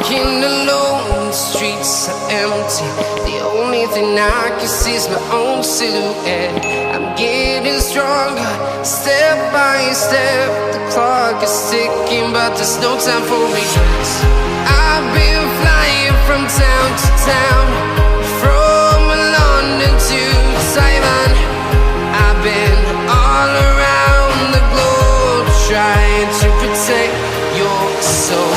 Walking alone, the streets are empty. The only thing I can see is my own silhouette. I'm getting stronger, step by step. The clock is ticking, but there's no time for regrets. I've been flying from town to town, from London to Taiwan. I've been all around the globe, trying to protect your soul.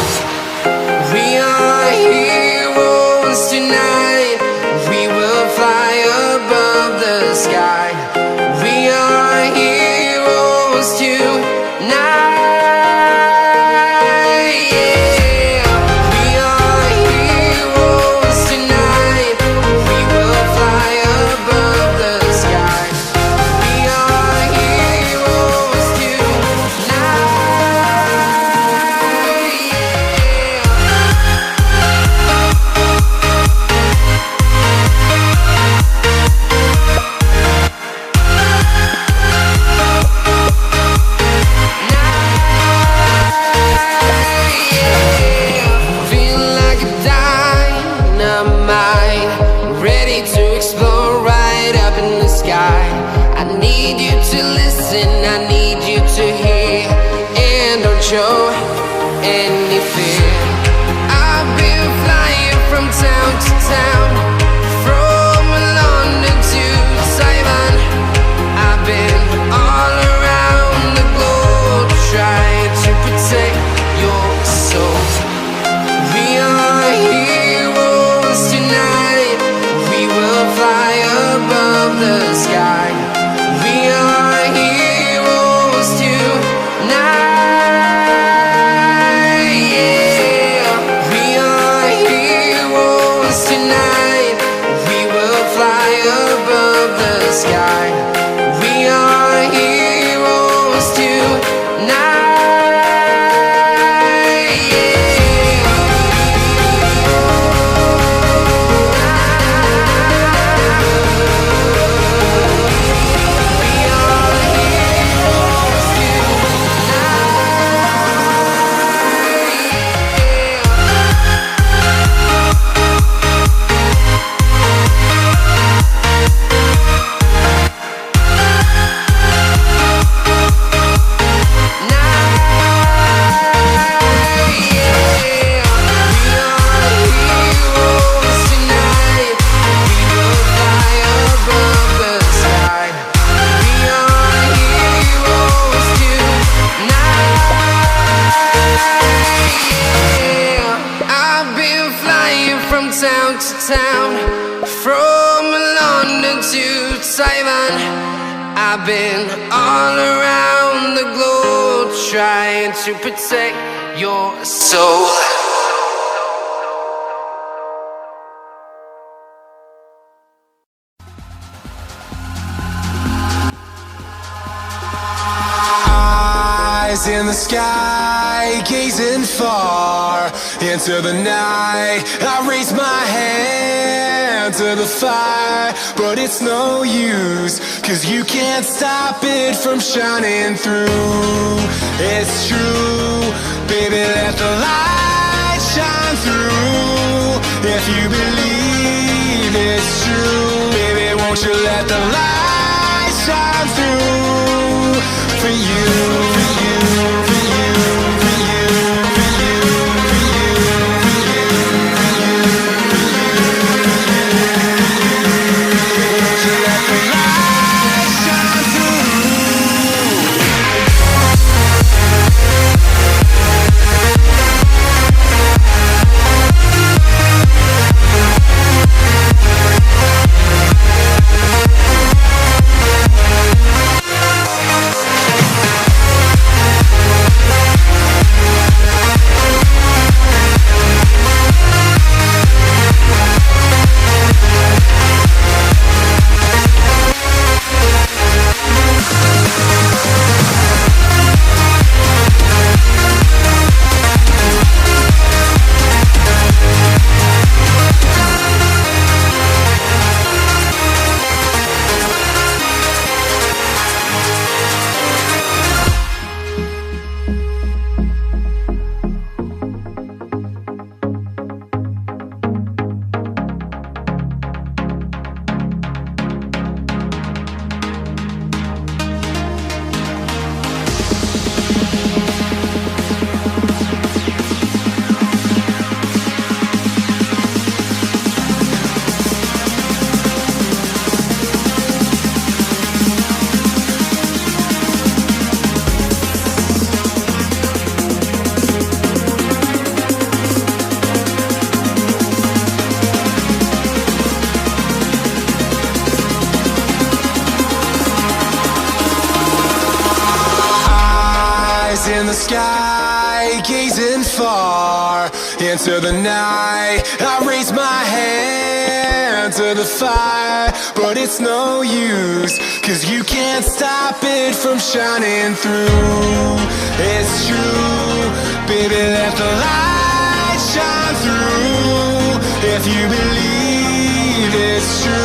We are heroes tonight. We will fly above the sky. We are heroes tonight. Yeah. We are heroes tonight. We will fly above the sky. We are heroes tonight. I need you to listen, I need you to hear, and don't show any fear. I've been flying from town to town, from London to Taiwan. I've been all around the globe, trying to protect your soul. We are heroes tonight. We will fly above the sky. We are heroes tonight. Yeah. We are heroes tonight. We will fly above the sky. We are heroes tonight. Town to town, from London to Taiwan. I've been all around the globe, trying to protect your soul. Eyes in the sky, gazing far into the night. I raise my hand to the fire, but it's no use, 'cause you can't stop it from shining through. It's true, baby, let the light shine through. If you believe it's true, baby, won't you let the light shine through for you, for you, for you, for you, for you, for you, for you, for you, won't you let the light shine through? in the sky, gazing far into the night. I raise my hand to the fire, but it's no use, 'cause you can't stop it from shining through. It's true, baby, let the light shine through. If you believe it's true,